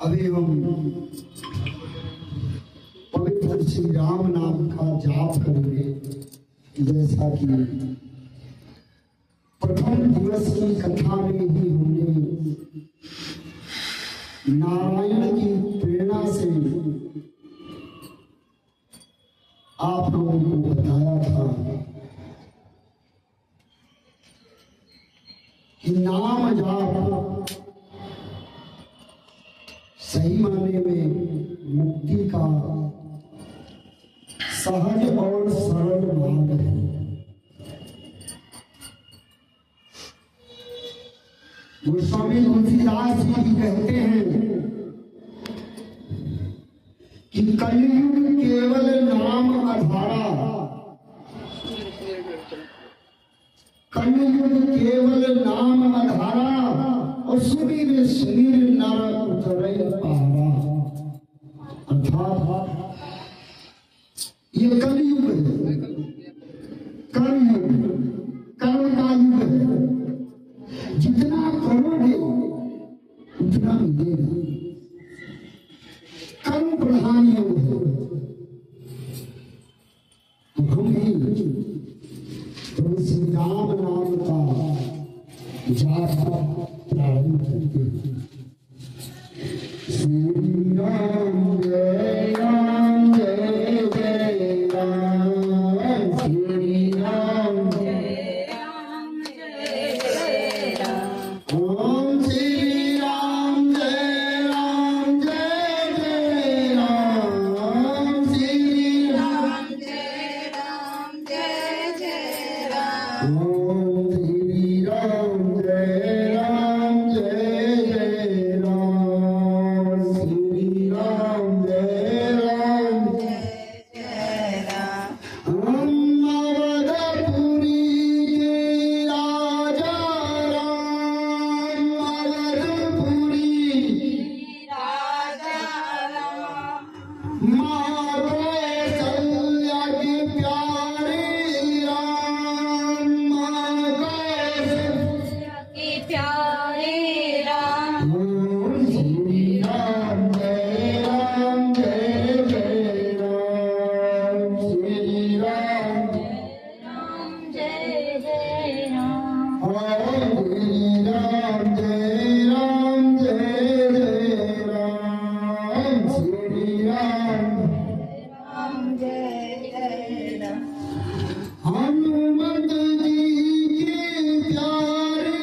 अभी हम पवित्र श्री राम नाम का जाप करेंगे। जैसा कि प्रथम दिवस की कथा में ही हमने नारायण की प्रेरणा से आप लोगों को बताया था कि नाम जाप सही मायने में मुक्ति का सहज और सरल मार्ग है। गोस्वामी तुलसीदास जी कहते हैं कि कलयुग केवल नाम आधारा, कलयुग केवल नाम आधारा और सुबीर सुबीर नर उतरे पहाड़ा। अर्थात ये कलयुग है, कलयुग कर्म का युग है। जितना करोगे उतना मिलेगा। कर्म प्रधान योग है। तो हम भी प्रभु श्री राम नाम का जाप प्रारंभ करते हैं। श्री राम जय राम जय जय राम, श्री राम जय राम जय जय राम, ओम श्री राम जय राम जय जय राम, श्री राम जय राम जय जय राम, ओम श्री राम जय राम जय जय राम, श्री राम जय राम जय जय राम। हम अवधपुरी के राजा राम, अवधपुरी राजा राम, माँ कौशल्या के प्यारे राम, माँ कौशल्या के प्यारे राम, ओम श्री राम जय राम जय जय राम, श्री राम जय जय राम, ओम श्री राम जय राम जय जय राम, श्री राम जय जय राम। हनुमत जी के प्यारे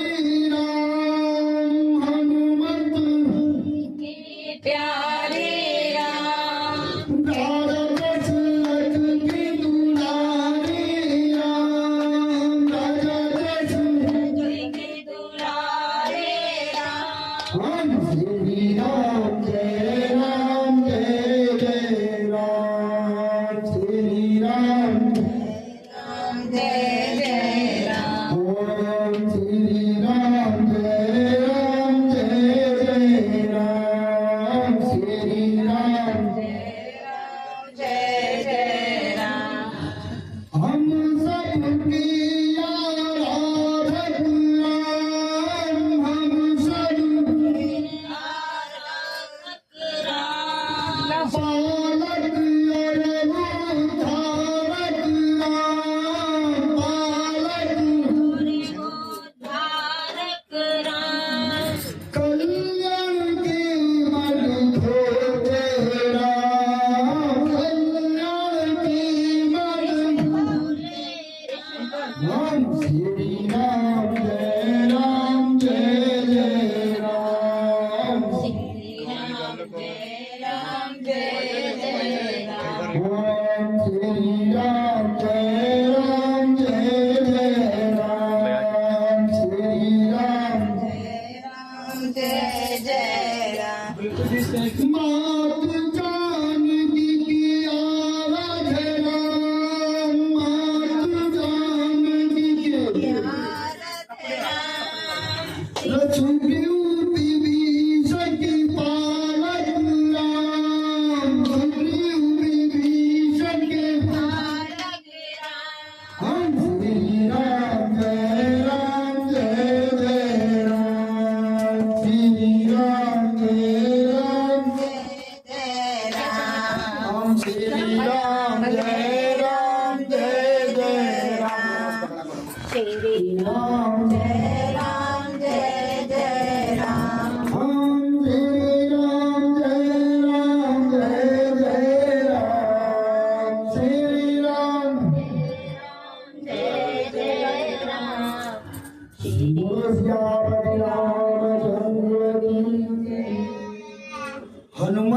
राम, हनुमत के प्यारे राम, राजा दशरथ के दुलारे राम, राजा दशरथ के दुलारे राम, हम श्री राम जय राम जय जय राम, श्री राम जय जय राम, ओम श्री राम जय राम जय जय राम, श्री राम जय जय राम। हम सबकी आराधक राम, हम सबकी आराधक राम, पालक और उद्धारक राम, पालक उद्धारक राम, कल्याण के मन धोते राम, कल्याण के मन धोते राम, श्री राम जय राम जय जय राम, श्री राम जय राम जय जय राम, ओम श्री राम जय राम जय जय राम, श्री राम जय जय राम। मात जानकी की आराधना, मात जानकी की आराधना, रघुवीर विभीषण की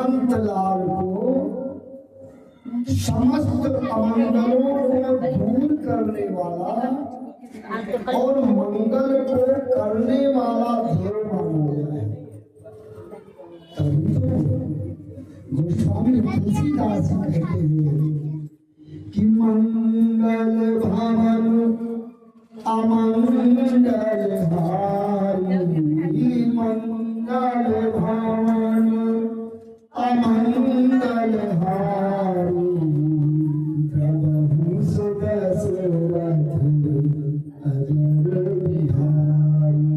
हनुमंत लाल को समस्त अमंगलों को दूर करने वाला और मंगल को करने वाला देव माना गया है। तभी तो गोस्वामी तुलसीदास कहते हैं कि मंगल भवन अमंगल हारी, मंगल भवन अमंगल हारी, प्रभु सुदशरथ अजर बिहारी।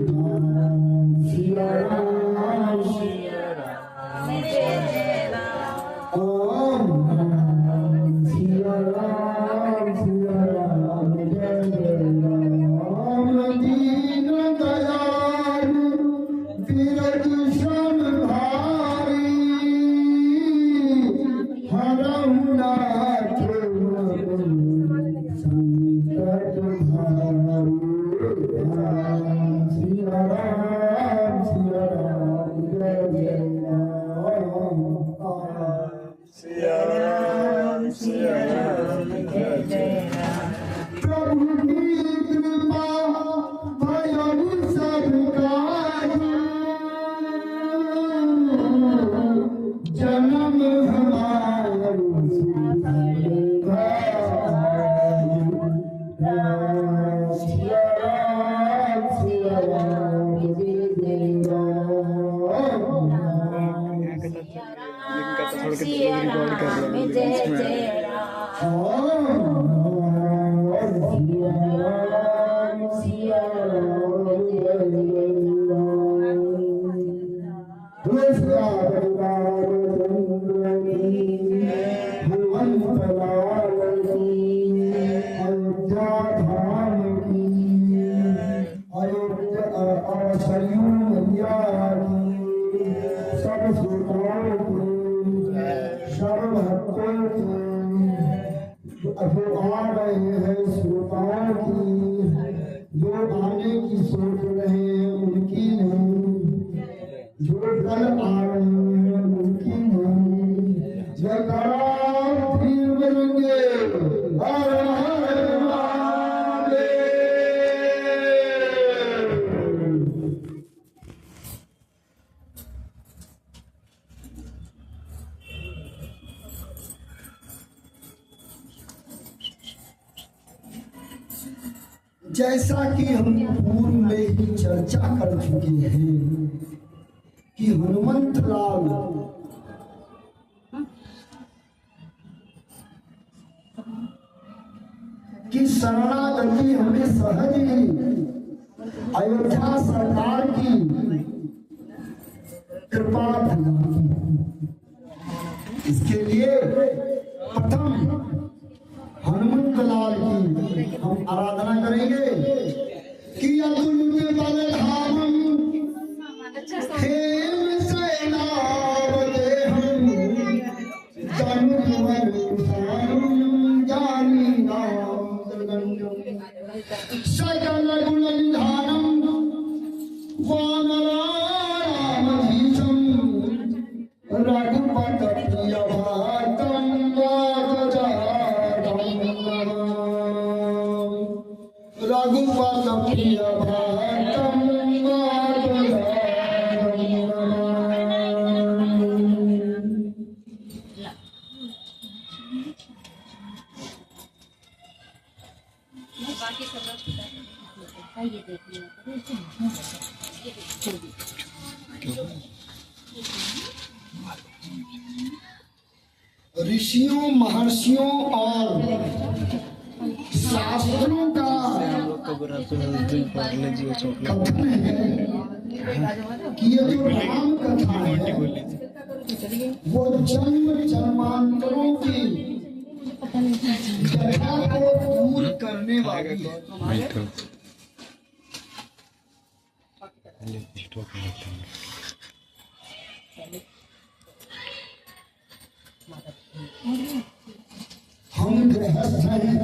राम सिया राम सिया राम जय जय राम। ओम राम सिया राम जय जय राम। दीन दयालु बिरज सन भारी, हरहु नाथ संकट भारी। राम सिया राम जय जय राम। सिया राम जय जय राम। प्रभु की कृपा भयउ सब काजू, जन्म हमारो सुफल भाजू। राम सिया राम जय जय राम। सिया राम जय जय राम। जो आ रहे हैं श्रोताओं की, जो आने की सोच रहे हैं उनकी नहीं, जो कल आ रहे हैं उनकी नहीं। जयकारा फिर बजेंगे, हर हर महादेव। जैसा कि हम पूर्व में ही चर्चा कर चुके हैं कि हनुमंत लाल की शरणागति हमें सहज ही अयोध्या सरकार की कृपा दिलाती। इसके लिए प्रथम हनुमंत लाल की हम आराधना करेंगे कि अतुलित बलधामं हेम सेनावदेहं तनुवरुषां जानीनां सकल गुण निधानं वानराणामधीशं रघुपत प्रिय भक्तं रघुपत प्रिय भक्तं बाकी सब ये देखिए ऋषियों महर्षियों और शास्त्रों का कथन है कि ये जो राम कथा है वो जन्म जन्मांतरों की कथा को दूर करने वाली है। हम गृहस्थ हैं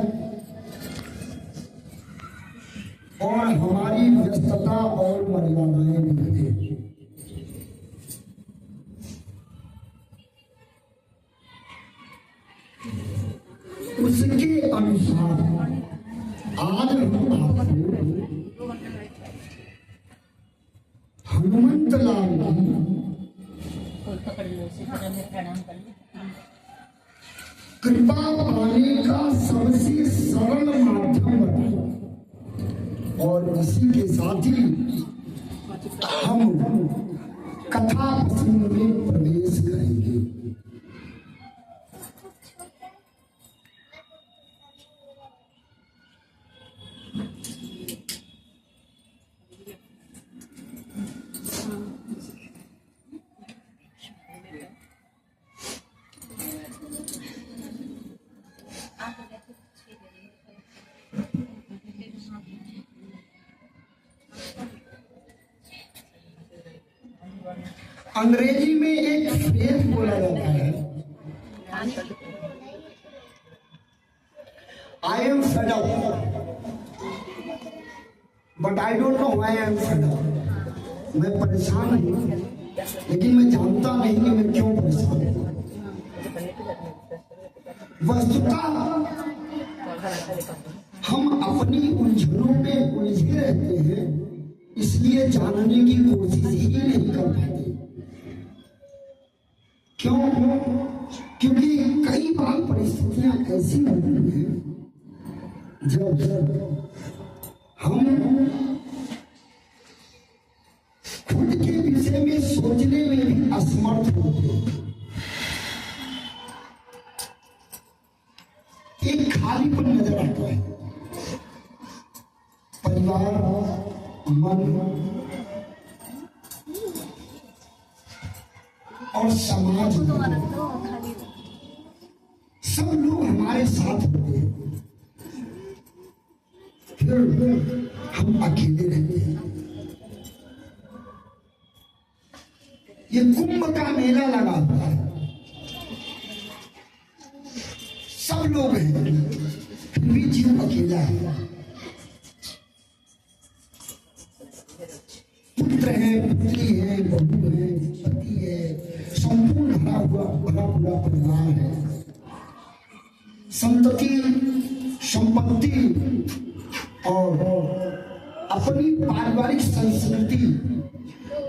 और हमारी व्यस्तता और मर्यादाएं भी हैं। उसके अनुसार आज हम आपको हनुमंत लाल की कोई पकड़ लो उसे, फिर हमें प्रणाम कर लो। कृपा पाने का सबसे सरल माध्यम बताए और इसी के साथ ही हम कथा प्रसंग में प्रवेश करेंगे। अंग्रेजी में एक फ्रेज बोला जाता है, I am fed up but I don't know why I am fed up. मैं परेशान हूं लेकिन मैं जानता नहीं कि मैं क्यों परेशान हूं। वस्तुतः हम अपनी उलझनों में उलझे रहते हैं, इसलिए जानने की कोशिश ही नहीं कर पाते। क्यों? क्योंकि कई बार परिस्थितियां ऐसी होती हैं जब हम खुद के विषय में सोचने में भी असमर्थ होते हैं। एक खालीपन नजर आता है। परिवार, मन और समाज, सब लोग हमारे साथ होते हैं, फिर हम अकेले रहते हैं। ये कुंभ का मेला लगा हुआ है, सब लोग हैं, फिर भी जीव अकेला है। पुत्र है, पुत्री है, बहू है, पति है, संपूर्ण भरा पूरा परिवार है। संतति, संपत्ति और अपनी पारिवारिक संस्कृति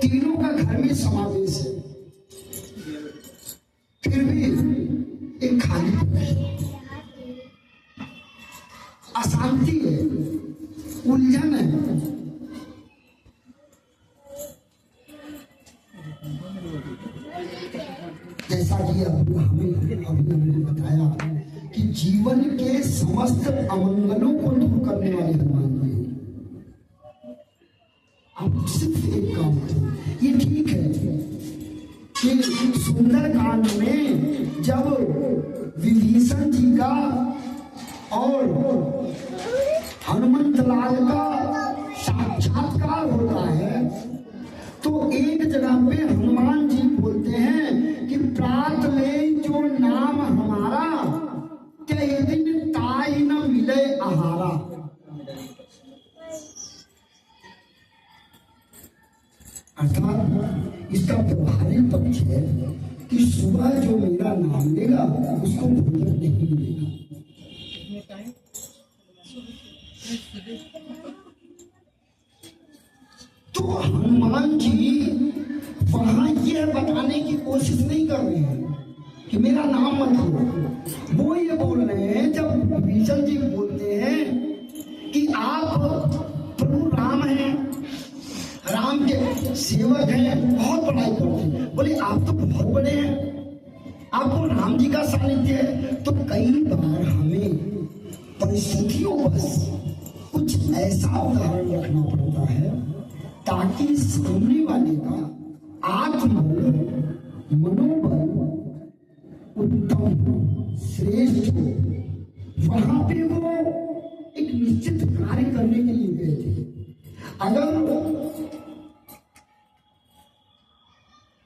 तीनों का घर में समावेश है, फिर भी एक खाली है, अशांति है, उलझन है। जैसा कि हमने बताया कि जीवन के समस्त अमंगलों को दूर करने वाले हनुमान जी, अब सिर्फ एक काम करो। ये ठीक है कि सुंदर कांड में जब विभीषण जी का और हनुमंत लाल का साक्षात्कार होता है, तो एक जगह पे हनुमान जी बोलते हैं कि प्रात ले जो नाम हमारा, क्या ये दिन ताई न मिले आहारा। अर्थात इसका प्रभावी पक्ष है कि सुबह जो मेरा नाम लेगा उसको भोजन नहीं मिलेगा। तो हनुमान जी वहां यह बताने की कोशिश नहीं कर रहे हैं कि मेरा नाम मत लो। वो ये बोल रहे हैं, जब विभीषण जी बोलते हैं कि आप प्रभु राम हैं, राम के सेवक हैं, बहुत बड़ाई करते हैं, बोले आप तो बहुत बड़े हैं, आपको राम जी का सानिध्य है। तो कई बार हमें परिस्थितियों बस कुछ ऐसा उदाहरण रखना पड़ता है ताकि सामने वाले का आत्मबल, मनोबल उत्तम हो, श्रेष्ठ हो। वहां पे वो एक निश्चित कार्य करने के लिए गए थे। अगर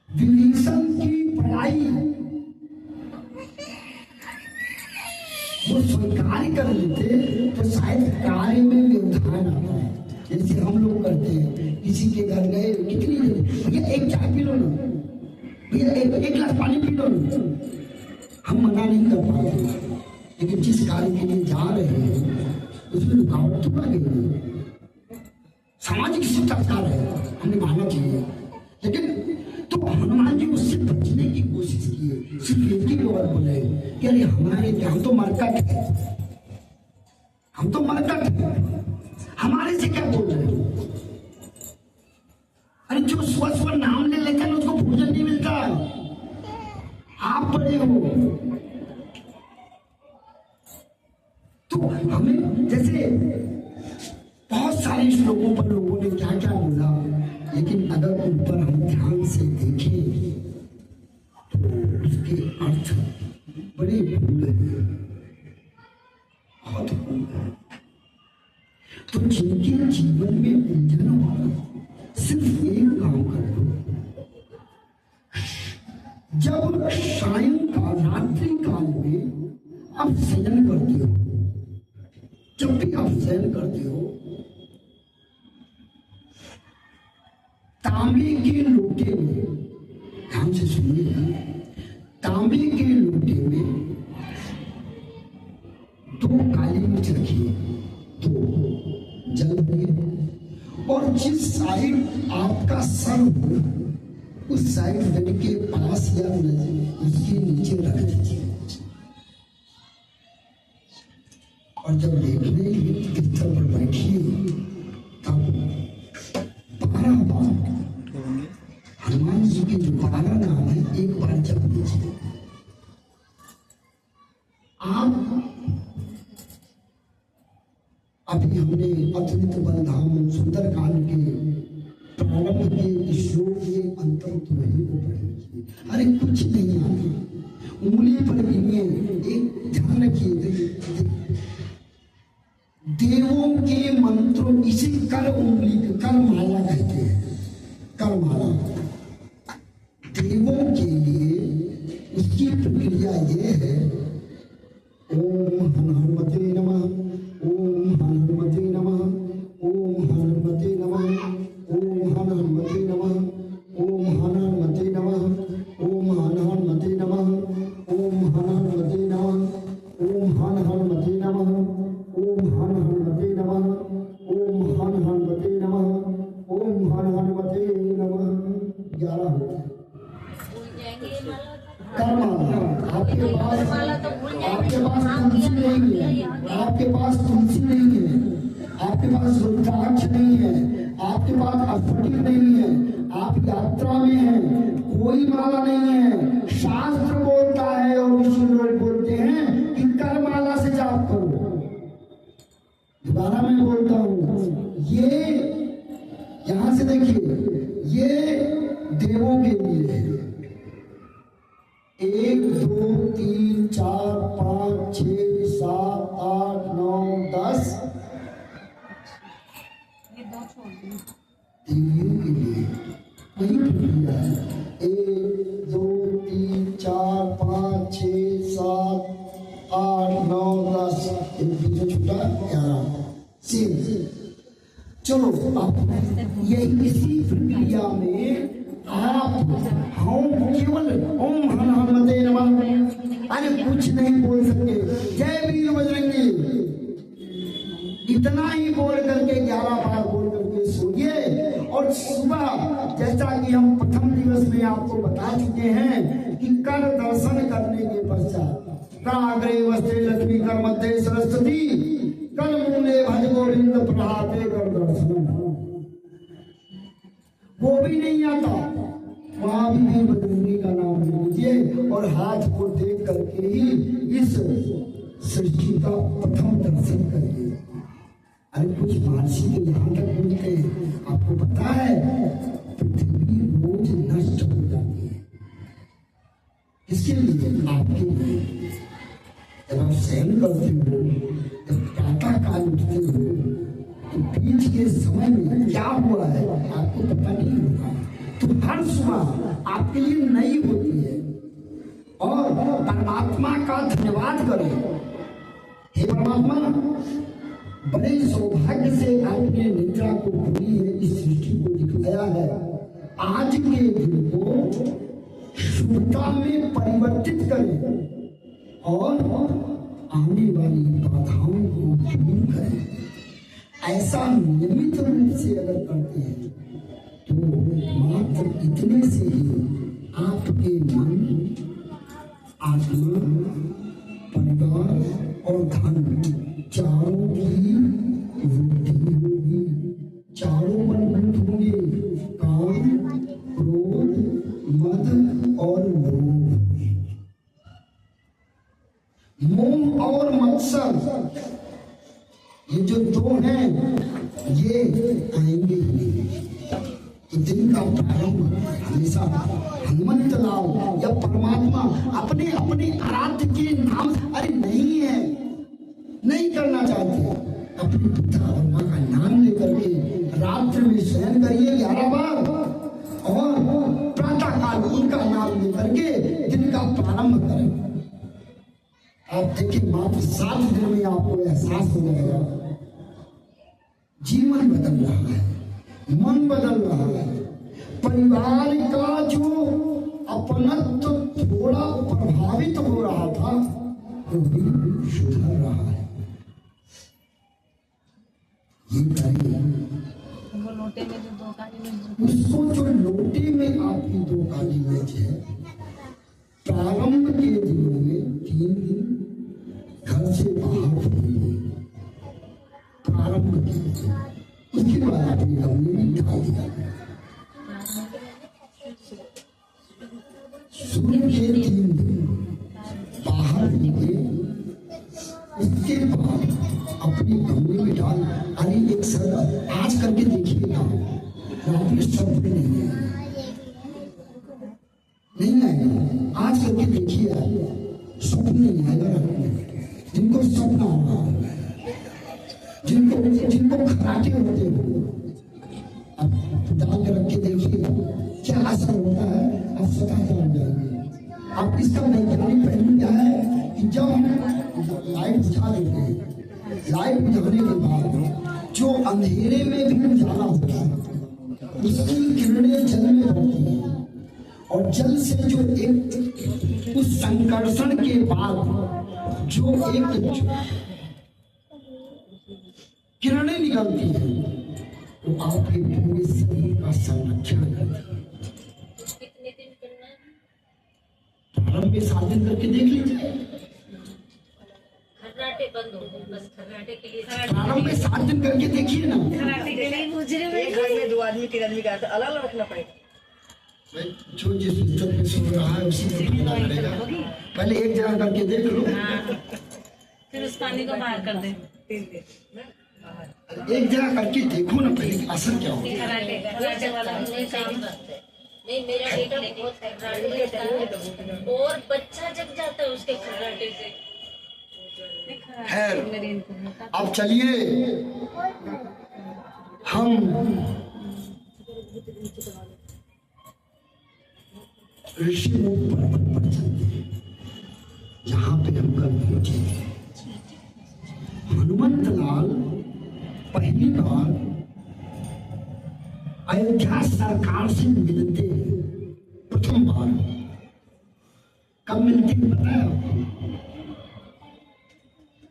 विभीषण की पढ़ाई वो स्वीकार कर लेते तो शायद कार्य में व्यवधान आता है। जैसे हम लोग करते हैं, किसी के घर गए, कितनी देर, भैया एक चाय पी लो ना, भैया एक गिलास पानी पी लो ना, हम मना नहीं कर पाते। लेकिन जिस कार्य के लिए जा रहे हैं उसमें रुकावट तो लगेगी। सामाजिक शिष्टाचार है, हमें मानना चाहिए। लेकिन तो हनुमान जी उससे बचने की कोशिश किए, सिर्फ एक ही बात बोले कि अरे हमारे हम तो मरकट है, हम तो मरकट है, हमारे से क्या बोल रहे हो? अरे जो स्व नाम ले लेते हैं उसको भोजन नहीं मिलता। आप बड़े हो तो हमें जैसे बहुत सारे श्लोकों पर लोगों ने क्या क्या बोला, लेकिन अगर उन पर हम ध्यान से देखें तो उसके अर्थ बड़े भूल हैं, बहुत भूल है। तो जिनके जीवन में उलझन हो सिर्फ एक काम कर दो, जब सायंकाल रात्रि काल में आप शयन करते हो, जब भी आप शयन करते हो तांबे के लोटे में, ध्यान से सुनिएगा, तांबे के लोटे में 2 काली मिर्च रखिए, 2 जल भरिए और जिस साइड आपका सर हो उस साइड बेड के पास या उसके नीचे रख दीजिए। और जब देखने बिस्तर पर बैठिए तब 12 बार हनुमान जी के जो 12 नाम है एक बार जप लीजिए। आप अभी हमने अद्वित बलधाम सुंदरकांड के प्रारंभ के श्लोक के अंतम तो वही को पढ़िए। अरे कुछ नहीं आगे उंगली पर गिनिए, एक ध्यान रखिए, देवों के मंत्रों, इसे कर उंगली कर माला कहते हैं, कर माला। देवों के लिए उसकी प्रक्रिया ये है, ओम हनुमते नमः, ओम हनुमते नमः, ओम हनुमते नमः, ओम हनुमते नमः, ओम हनुमते नमः, ओम हनुमते नमः, ओम हनुमते नमः, ओम हनुमते नमः, ओम हनुमते नमः, ओम हनुमते नमः, ओम हनुमते नमः। 11 हो गए। आपके पास तुलसी नहीं है, आपके पास तुलसी नहीं है, आपके पास रुद्राक्ष नहीं है, आपके पास अस्फटिक नहीं है, आप यात्रा में हैं, कोई माला नहीं है। शास्त्र बोलता है और ऋषि लोग बोलते हैं कि कर माला से जाप करो। दोबारा मैं बोलता हूँ, ये यहां से देखिए, ये देवों के लिए है। 1 2 3 4 5 6 7 8 9 10 देवियों के लिए वही प्रक्रिया है। 1 2 3 4 5 6 7 8 9 10 एक बीच छुटा 11 सेम। चलो अब यही इसी प्रक्रिया में आप हम केवल ओम हनुमते नमः, अरे कुछ नहीं बोल सकते, जय वीर बजरंगी इतना ही बोल करके 11 बार बोल करके सोइए। और सुबह जैसा कि हम प्रथम दिवस में आपको बता चुके हैं कि कर दर्शन करने के पश्चात काग्रे वस्ते लक्ष्मी कर मध्य सरस्वती कर मूले भज गोविंद प्रभाते कर दर्शन, वो भी नहीं आता, वहां भी बजरंगी का नाम लीजिए और हाथ को देख करके ही इस सृष्टि का प्रथम दर्शन करिए। अरे कुछ मानसी के यहाँ तक बोलते हैं, आपको पता है पृथ्वी रोज नष्ट हो जाती है, इसके लिए आपके लिए जब आप शयन करते हो, जब प्रातः काल उठते हो तो बीच के समय में क्या हुआ है आपको पता नहीं होगा। तो हर सुबह आपके लिए नई होती है और परमात्मा का धन्यवाद करें। हे परमात्मा, बड़े सौभाग्य से आपने निद्रा को खोली है, इस सृष्टि को दिखाया है, आज के दिन को शुभता में परिवर्तित करें और आने वाली बाधाओं को दूर करें। ऐसा नियमित रूप से अगर करते हैं तो मात्र इतने से ही आपके मन, आत्मा, परिवार और धन चारों की वृद्धि होगी। चारों बलवंत होंगे, काम, क्रोध, मद और लोभ। मोह और मत्सर, ये जो दो हैं ये आएंगे ही नहीं। तो दिन का प्रारंभ हमेशा हनुमंत लाल या परमात्मा अपने अपने आराध्य के नाम, अरे नहीं है, नहीं करना चाहते, अपने पिता और माँ का नाम लेकर के रात्रि में शयन करिए 11 बार और प्रातः काल उनका नाम लेकर के दिन का प्रारंभ करें। आप देखिए मात्र 7 दिन में आपको एहसास हो जाएगा, जीवन बदल रहा है, मन बदल रहा है, परिवार का जो अपनत्व थोड़ा प्रभावित हो रहा था वो भी सुधर रहा है। ये करिए लोटे में जो 2 काली मिर्च, उसको जो लोटे में आपकी 2 काली मिर्च है, प्रारंभ के दिनों में 3 दिन घर से बाहर होंगे, प्रारंभ किया, उसके बाद अपने गमले में डाल दिया। शुरू के 3 दिन बाहर होंगे, उसके बाद अपने गमले में डाल। अरे एक सर आज करके देखिएगा, रात में स्वप्न नहीं है, नहीं आएगा। आज करके देखिए, स्वप्न नहीं आएगा रात में। जिनको स्वप्न होगा, जिनको खराटे होते हो, अब डाल के रख के देखिए क्या असर होता है, आप स्वतः जान जाएंगे। अब इसका वैज्ञानिक पहलू क्या है कि जब हम लाइट बुझा देते हैं, लाइट बुझाने के बाद जो अंधेरे में भी उजाला होता है, उसकी किरणें जल में होती हैं और जल से जो एक उस संकर्षण के बाद जो एक किरणें निकलती हैं वो आपके पूरे शरीर का संरक्षण करती है। प्रारंभ में 7 दिन करके देख लीजिए, खर्राटे बंद हो गए, बस खर्राटे के लिए प्रारंभ में 7 दिन करके देखिए ना। खर्राटे के लिए मुजरे में एक घर में 2 आदमी 3 आदमी का अलग अलग रखना पड़ेगा। जो जिस पुस्तक में सुन रहा है उसी को करना पड़ेगा। पहले एक जगह करके देख लो, फिर उस पानी को बाहर कर दे। 3 दिन एक जगह करके देखो ना पहले असर क्या होगा। खर्राटे वाला नहीं काम करते। नहीं, मेरा बेटा बहुत खर्राटे लेता है और बच्चा जग जाता है उसके खर्राटे से। खैर अब चलिए हम ऋषिमुख पर्वत पर चलते हैं, जहाँ पे हम कल पहुंचे। हनुमंत लाल पहली बार अयोध्या सरकार से मिलते, प्रथम बार कब मिलते बताया आपको?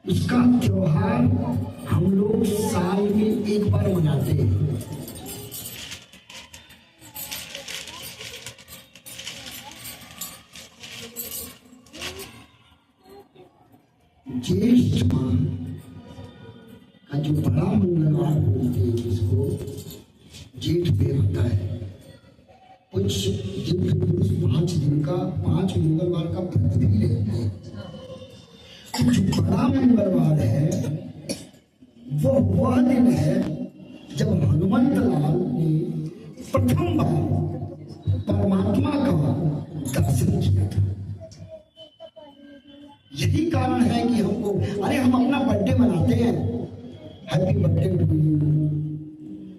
उसका त्योहार हम लोग साल में एक बार मनाते हैं। ज्येष्ठ माह का जो बड़ा मंगलवार बोलते हैं, जिसको जेठ में आता है, कुछ दिन पुरुष 5 दिन का 5 मंगलवार का व्रत भी लेते हैं। जो बड़ा मंगलवार है वह दिन है जब हनुमंत लाल ने प्रथम बार परमात्मा का दर्शन किया था। यही कारण है कि हमको, अरे हम अपना बर्थडे मनाते हैं, हैप्पी बर्थडे टू यू,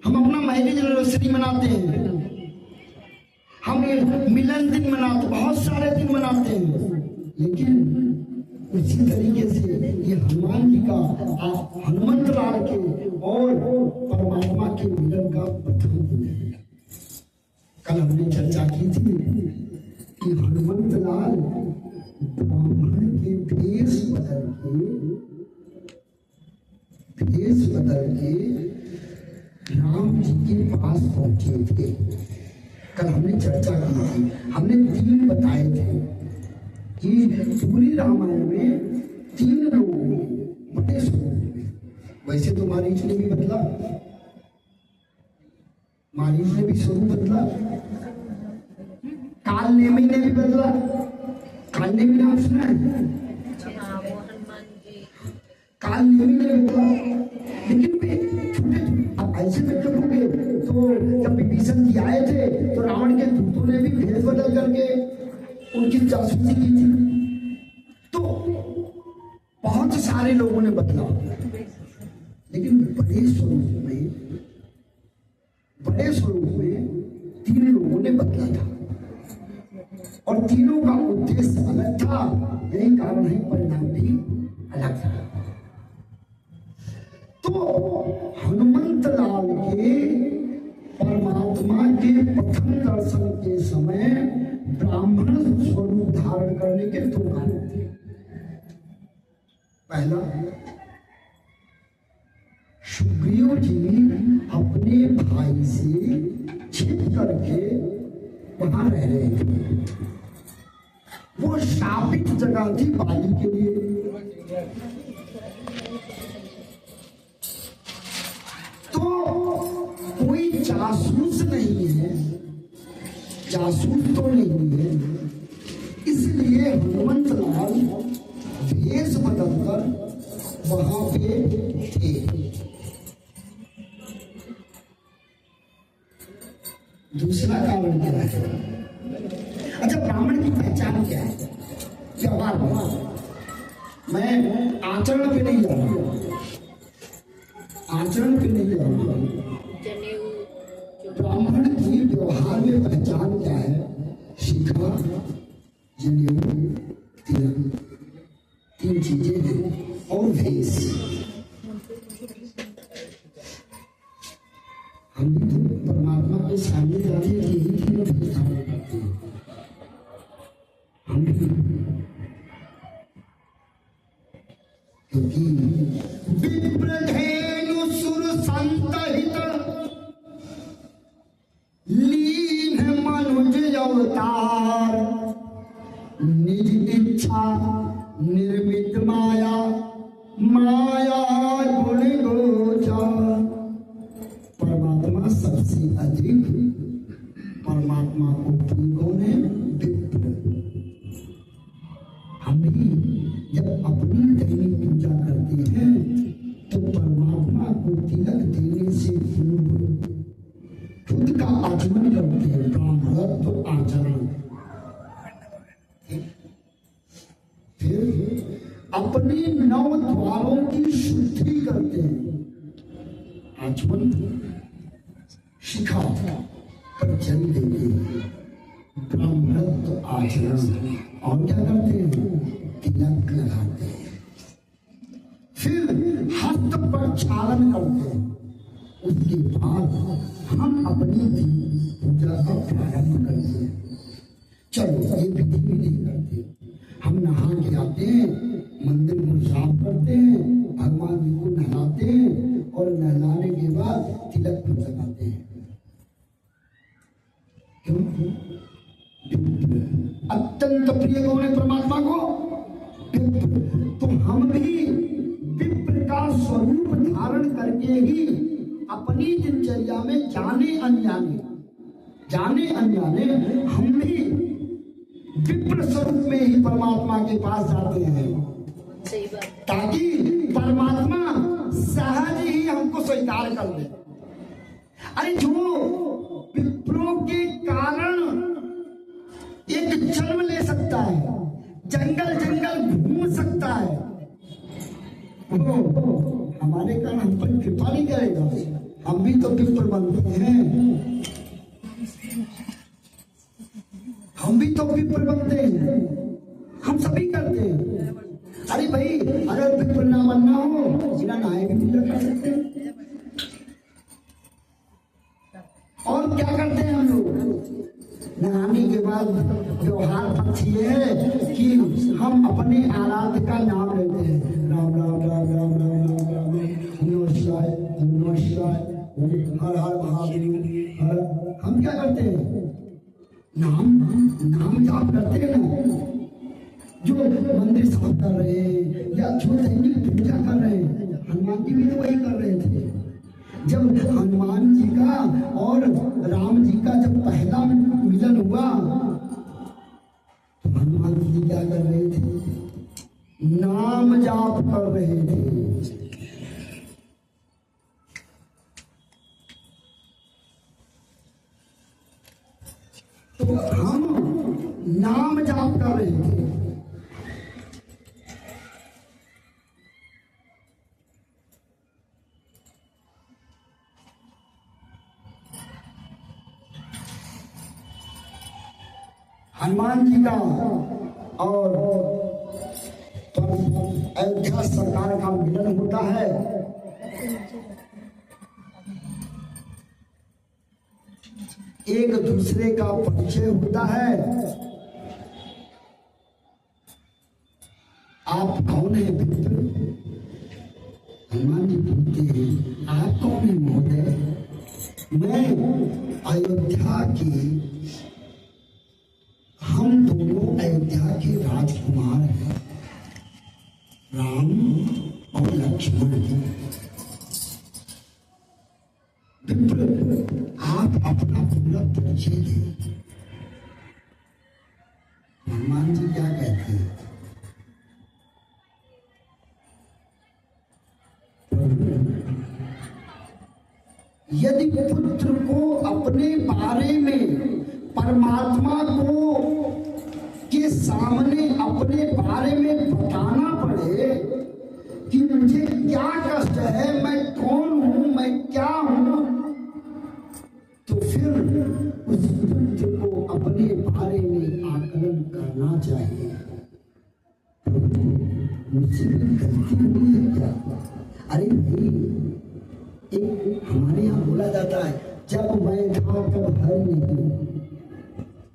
हम अपना मैरिज एनिवर्सरी मनाते हैं, हम ये मिलन दिन मनाते, बहुत सारे दिन मनाते हैं, लेकिन उसी तरीके से ये हनुमान जी का, हनुमंत लाल के और परमात्मा के मिलन का प्रथम दिन है। कल हमने चर्चा की थी कि हनुमंत लाल ब्राह्मण के भेष बदल के करके राम जी के पास पहुंचे थे। कल हमने चर्चा की थी, हमने 3 बताए थे कि पूरी रामायण में 3 लोग बड़े स्वरूप में। वैसे तो मारीच ने भी बदला, मारीच ने भी स्वरूप बदला, काल नेमी ने भी बदला। काल नेमी नाम सुना है? काल नेमी ने बदला, लेकिन वे छोटे अब ऐसे में जब हो गए तो जब विभीषण जी आए थे तो रावण के दूतों ने भी भेद बदल करके उनकी जासूसी की थी। तो बहुत सारे लोगों ने बदला, लेकिन बड़े स्वरूप में 3 लोगों ने बदला था और तीनों का उद्देश्य अलग था। यही कारण है परिणाम भी अलग था। तो हनुमंत लाल के परमात्मा के प्रथम दर्शन के समय ब्राह्मण स्वरूप धारण करने के 2 कारण थे। पहला, सुग्रीव जी अपने भाई से छिप करके वहां रह रहे थे। वो शापित जगह थी बाली के लिए। तो कोई जासूस नहीं है, जासूस तो नहीं है, इसलिए हनुमंत लाल वेश बदलकर वहां पे थे। दूसरा कारण क्या है? अच्छा, ब्राह्मण की पहचान क्या है? व्यवहार में, मैं आचरण पे नहीं जा रहा, आचरण पे नहीं जा रहा। ब्राह्मण की व्यवहार में पहचान क्या है? शिखा, जनेऊ, तिलक, 3 चीजें हैं और भेष। हम भी तो परमात्मा के सामने जाने के लिए ही भेष धारण करते हैं। हम भी, क्योंकि विप्रधेनु सुर संतहित लीन मनुज अवतार, निज इच्छा निर्मित माया, माया गुण गोचर। परमात्मा सबसे अधिक परमात्मा को प्रिय कौन है? विप्र। हम भी जब अपनी दैनिक पूजा करते हैं तो परमात्मा को तिलक देने से पूर्व खुद का आचमन करते हैं, ब्राह्मणत्व आचरण। फिर अपने 9 द्वारों की शुद्धि करते हैं, आचमन, शिखा पर जल देते हैं, ब्राह्मणत्व आचरण। और क्या करते हैं? तिलक लगाते हैं। फिर हस्त पर चालन करते हैं। उसके बाद हम अपनी पूजा का प्रारंभ करते हैं। चलो, ये विधि भी नहीं करते, हम नहा के आते हैं, मंदिर को साफ करते हैं, भगवान जी को नहलाते हैं और नहलाने के बाद तिलक भी लगाते हैं। क्यों? अत्यंत प्रिय कौन है परमात्मा को? विप्र। तो हम भी विप्र का स्वरूप धारण करके ही अपनी दिनचर्या में जाने अनजाने हम भी विप्र स्वरूप में ही परमात्मा के पास जाते हैं। सही बात। ताकि परमात्मा सहज ही हमको स्वीकार कर ले। अरे जो विप्रों के कारण एक जन्म ले सकता है, जंगल घूम सकता है, वो हमारे कारण हम पर कृपा नहीं करेगा। हम भी तो विप्र बनते हैं, हम भी तो विप्र बनते हैं, हम सभी करते हैं। अरे भाई, अगर विप्र ना बनना हो बिना नहाए भी पूजा कर सकते हैं। और क्या करते हैं हम लोग? नहाने के बाद व्यवहार पक्ष ये है कि हम अपने आराध्य का नाम लेते हैं। राम राम राम राम राम राम राम, नमः शिवाय। हर हर महादेव हर। हम क्या करते हैं? नाम नाम जाप करते हैं ना। जो मंदिर साफ कर रहे हैं या जो दैनिक पूजा कर रहे हैं, हनुमान जी भी तो वही कर रहे थे। जब हनुमान जी का और राम जी का जब पहला मिलन हुआ तो हनुमान जी क्या कर रहे थे? नाम जाप कर रहे थे। तो हम नाम जाप कर रहे थे। हनुमान जी का और अयोध्या सरकार का मिलन होता है। एक दूसरे का परिचय होता है। आप कौन है मित्र? हनुमान जी पूछते हैं, आप कौन है महोदय? मैं अयोध्या की, हम दोनों अयोध्या के राजकुमार हैं, राम और लक्ष्मण। विप्र, आप अपना पूरा परिचय दें। हनुमान जी क्या कहते हैं? यदि पुत्र को अपने बारे में परमात्मा को के सामने अपने बारे में बताना पड़े कि मुझे क्या कष्ट है, मैं कौन हूं, मैं क्या हूं, तो फिर उस पुत्र को अपने बारे में आकलन करना चाहिए। मुझसे गलती हुई है क्या? अरे भाई, एक हमारे यहाँ बोला जाता है, जब मैं था तब हर नहीं,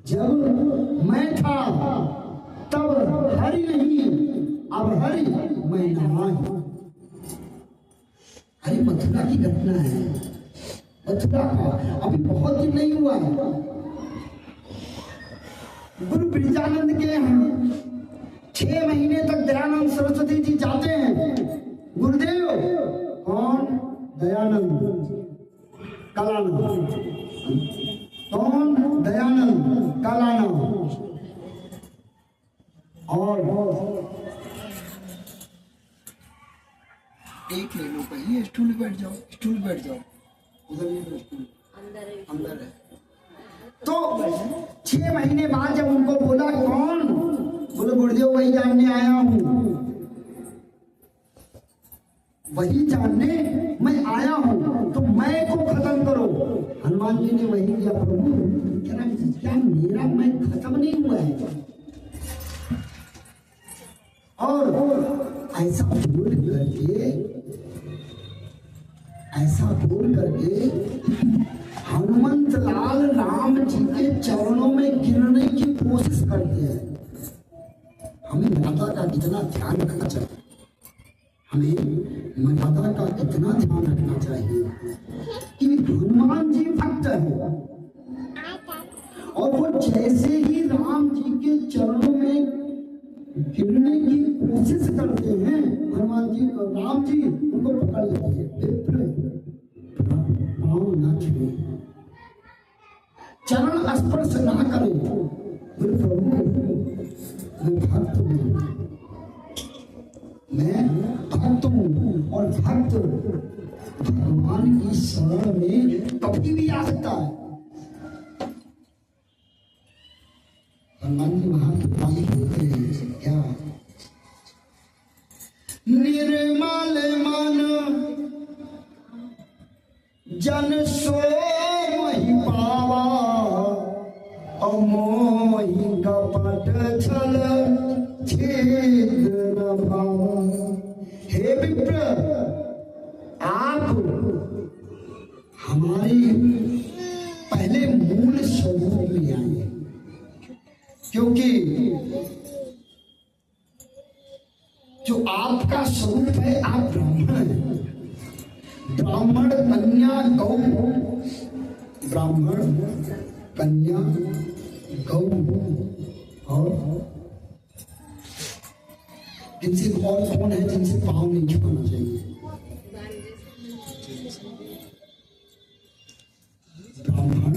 जब मैं था तब हरि नहीं, अब हरि मैं नहीं। अरे मथुरा की घटना है, मथुरा का अभी बहुत दिन नहीं हुआ है। गुरु ब्रजानंद के यहाँ 6 महीने तक दयानंद सरस्वती जी जाते हैं। गुरुदेव कौन? दयानंद कालानंद। कौन? दयानंद कालानंद। और एक ले लो, कहिए स्टूल बैठ जाओ, स्टूल बैठ जाओ, उधर ही स्टूल अंदर है। तो 6 महीने बाद जब उनको बोला कौन, बोले गुरुदेव वही जानने आया हूँ, वही जानने मैं आया हूँ, तो मैं को खत्म करो। हनुमान जी ने वही किया। प्रभु क्या मेरा मैं खत्म नहीं हुआ है? और ऐसा बोल करके हनुमंत लाल राम जी के चरणों में गिरने की कोशिश करते हैं। हमें माता का कितना ध्यान रखना चाहिए, हमें मर्यादा का इतना ध्यान रखना चाहिए कि हनुमान जी भक्त है और वो जैसे ही राम जी के चरणों में गिरने की कोशिश करते हैं, हनुमान जी को राम जी उनको पकड़ लेते हैं। पाँव ना छुए, चरण स्पर्श ना करें। प्रभु मैं भक्त हूँ, मैं भक्त हूँ, और भक्त भगवान की शरण में कभी भी आ सकता है। हनुमान जी महात्मा बोलते हैं क्या? निर्मल मन जन सो मोहि पावा, मोहि कपट छल छेद न भावा। हे विप्र, आप हमारे पहले मूल स्वरूप में आए, क्योंकि जो आपका स्वरूप है, आप ब्राह्मण हैं। ब्राह्मण कन्या गौ, ब्राह्मण कन्या गौ और जिनसे और कौन है जिनसे पाँव नहीं छूना चाहिए? ब्राह्मण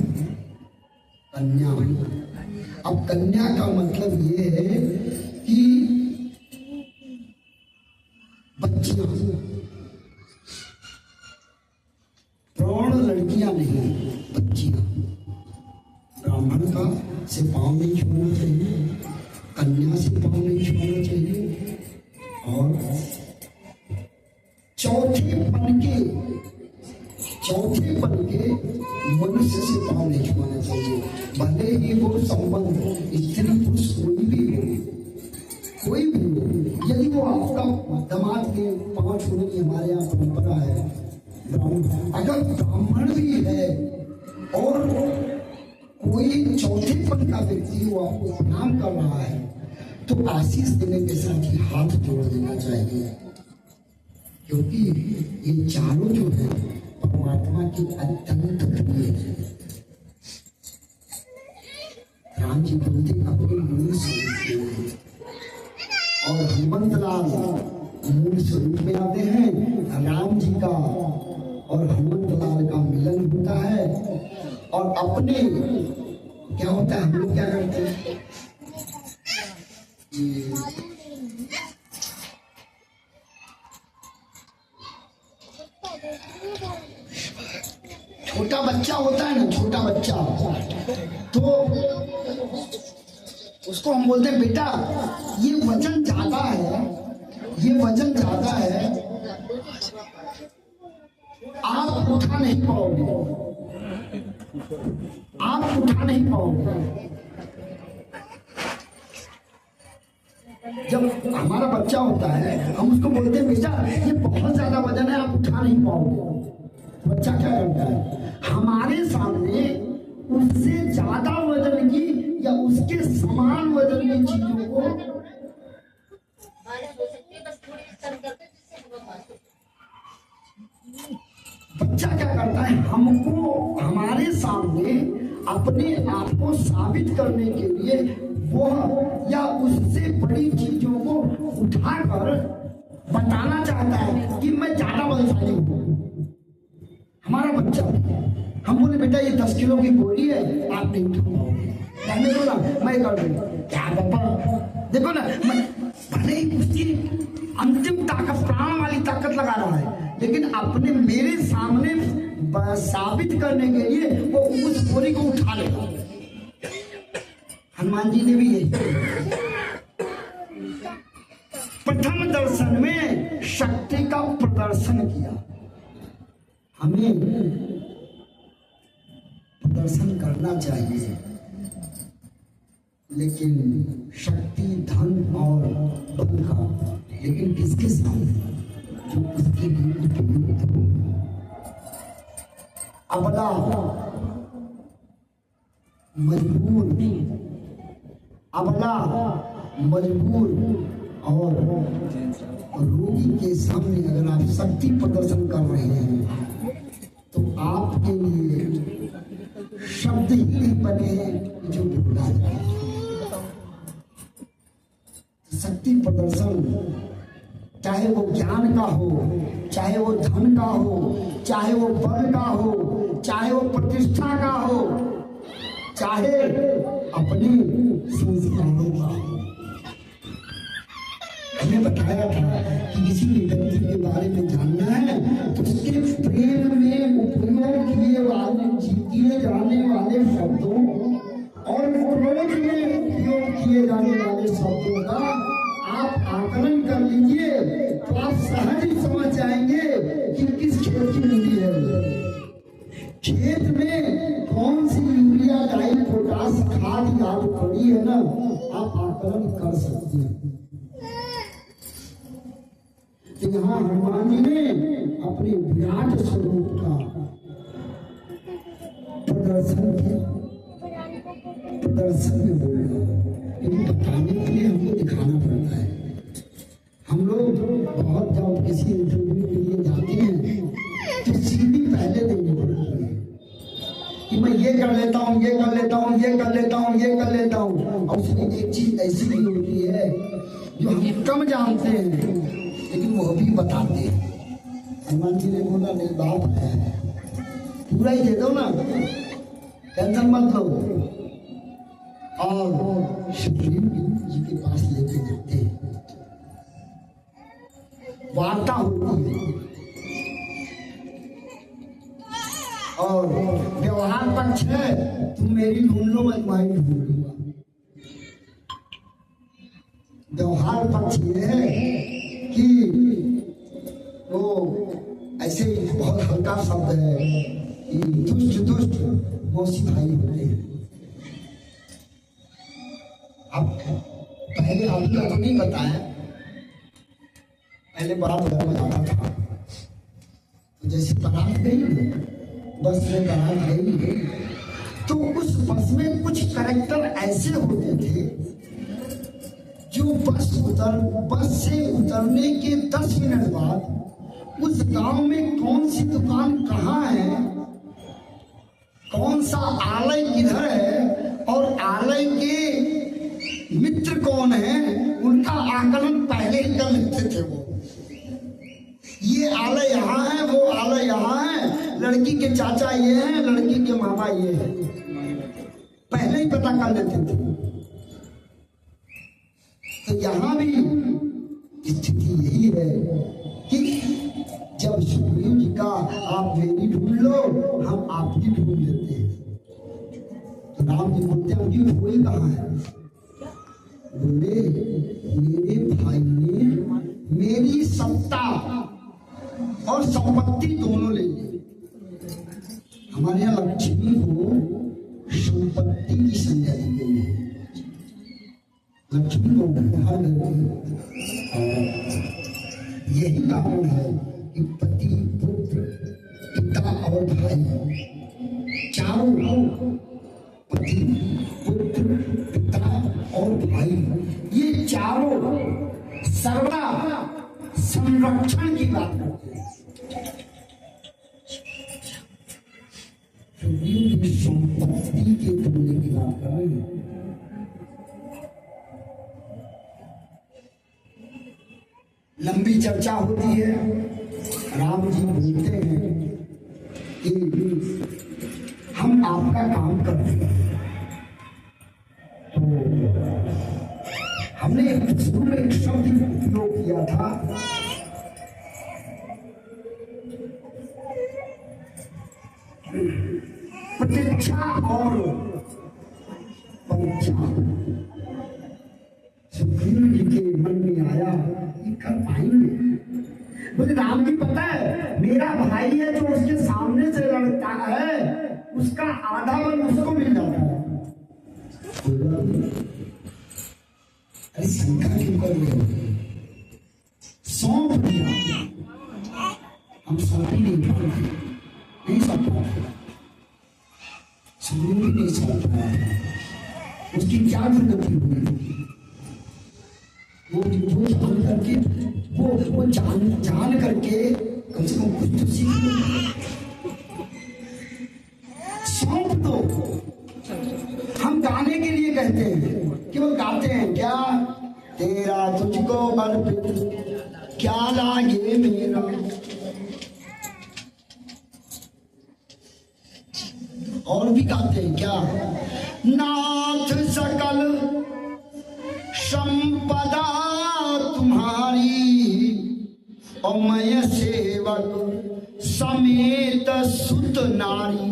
कन्या। अब कन्या का मतलब ये है कि बच्चियां, प्रौढ़ लड़कियां नहीं, बच्चियां। ब्राह्मण का से पाँव नहीं छूना चाहिए, कन्या से पाँव नहीं छूना चाहिए और चौथे पन के मनुष्य से पाँव नहीं छूना चाहिए। भले ही वो संबंध स्त्री पुरुष कोई भी हो, यदि वो आपका दामाद के पाँव छूने की हमारे यहाँ परंपरा है। अगर ब्राह्मण भी है और कोई चौथे पन का व्यक्ति वो आपको प्रणाम कर रहा है तो आशीष देने के साथ ही हाथ जोड़ देना चाहिए, क्योंकि ये चारों जो है परमात्मा के अत्यंत प्रिय है। राम जी बोलते अपने मूल स्वरूप में और हनुमंत लाल मूल स्वरूप में आते हैं। राम जी का और हनुमंत लाल का मिलन होता है और अपने क्या होता है, हम लोग क्या करते हैं, छोटा बच्चा होता है ना, छोटा बच्चा, तो उसको हम बोलते हैं बेटा ये वजन ज्यादा है, ये वजन ज्यादा है, आप उठा नहीं पाओगे, आप उठा नहीं पाओगे। जब हमारा बच्चा होता है हम उसको बोलते हैं बेटा ये बहुत ज्यादा वजन है, आप उठा नहीं पाओगे। बच्चा क्या करता है, हमारे सामने उससे ज्यादा वजन की या उसके समान वजन की चीजों को बच्चा क्या करता है, हमको हमारे सामने अपने आप को साबित करने के लिए वो या उससे बड़ी चीजों को उठाकर बताना चाहता है कि मैं ज्यादा बलशाली हूँ। हमारा बच्चा, हम बोले बेटा ये 10 किलो की बोरी है, आप नहीं उठा पाओगे, कहने दो ना, मैं कर दूंगा। क्या पापा देखो ना, भले ही उसकी अंतिम ताकत, प्राण वाली ताकत लगा रहा है, लेकिन अपने मेरे सामने साबित करने के लिए वो उस बोरी को उठा लेगा। हनुमान जी ने भी यही प्रथम दर्शन में शक्ति का प्रदर्शन किया। हमें प्रदर्शन करना चाहिए, लेकिन शक्ति, धन और बल का, लेकिन किसके सामने, जो उसके लिए उपयुक्त हो। अबला, मजबूर, अबला, मजबूर और रोगी के सामने अगर आप शक्ति प्रदर्शन कर रहे हैं तो आपके लिए शब्द ही नहीं बने हैं जो बोला जाए। शक्ति प्रदर्शन चाहे वो ज्ञान का हो, चाहे वो धन का हो, चाहे वो बल का हो, चाहे वो प्रतिष्ठा का हो, चाहे अपने संस्कारों का। हमने बताया था कि किसी भी व्यक्ति के बारे में जानना है तो उसके प्रेम में उपयोग किए जाने वाले शब्दों और क्रोध में उपयोग किए जाने वाले शब्दों का आप आकलन कर लीजिए तो आप सहज ही समझ जाएंगे कि किस खेत की मूली है। खेत में कौन सी यूरिया, डाई, पोटास खाद याद पड़ी है ना, आप आकलन कर सकते हैं। तो यहाँ हनुमान जी ने अपने विराट स्वरूप का प्रदर्शन किया। प्रदर्शन में बोलना, लेकिन बताने के लिए हमको दिखाना पड़ता है। हम लोग बहुत जब किसी इंटरव्यू के लिए जाते हैं तो भी एक चीज ऐसी भी होती है जो हम कम जानते हैं लेकिन वो भी बताते हैं। हनुमान जी ने बोला नहीं बात है, पूरा ही दे दो ना, टेंशन मत लो। और सुग्रीव जी के पास लेके जाते हैं, वार्ता होती है और व्यवहार पक्ष है, तुम मेरी ढूंढ लो मैं तुम्हारी ढूंढ लूंगा। व्यवहार पक्ष ये है कि वो ऐसे बहुत हल्का शब्द है कि दुष्ट दुष्ट मौसी भाई होते हैं। अब पहले अभी का तो नहीं बताया, पहले बड़ा घर में जाता था तो जैसे बारात गई बस में बारात गई तो उस बस में कुछ कैरेक्टर ऐसे होते थे जो बस से उतरने के 10 मिनट बाद उस गांव में कौन सी दुकान कहाँ है, कौन सा आलय किधर है और आलय के मित्र कौन है उनका आकलन पहले ही कर लेते थे। वो ये आलय यहाँ है, वो आलय यहाँ है, लड़की के चाचा ये हैं, लड़की के मामा ये हैं, पहले ही पता कर लेते थे। तो यहाँ भी स्थिति यही है कि जब सुग्रीव जी का आप मेरी ढूंढ लो हम आपकी ढूंढ लेते हैं, तो राम जी बोलते हैं जी कोई कहाँ है? बोले मेरे भाई ने मेरी सत्ता और संपत्ति दोनों ले ली। हमारे यहाँ लक्ष्मी को संपत्ति की संज्ञा दी गई है। लक्ष्मी को हर यही कारण है कि पति पुत्र पिता और भाई चारों, पति पुत्र पिता और भाई ये चारों सर्वदा संरक्षण की बात करते हैं। संपत्ति के ढूंढने की बात कर रहे हैं। लंबी चर्चा होती है, राम जी बोलते हैं कि हम आपका काम कर देंगे। तो हमने शुरू में एक शब्द उपयोग किया था, प्रतीक्षा और परीक्षा। सुग्रीव जी के मन में आया ये कर पाएंगे? मुझे राम जी पता है मेरा भाई है जो उसके सामने से लड़ता है उसका आधा बल उसको मिल जाता है। अरे शंका क्यों कर रहे हो? सौंप दिया, हम सौंप ही नहीं पाते, नहीं सौंप पाते, सुग्रीव भी नहीं सौंप पाया। उसकी क्या प्रगति हुई? वो जान करके वो जान करके कम से कम कुछ तो सीख। सौंप दो, हम गाने के लिए कहते हैं, केवल गाते हैं क्या? तेरा तुझको अर्पित क्या लागे मेरा। और भी गाते हैं क्या? नाथ सकल संपदा तुम्हारी और मैं सेवक समेत सुत नारी।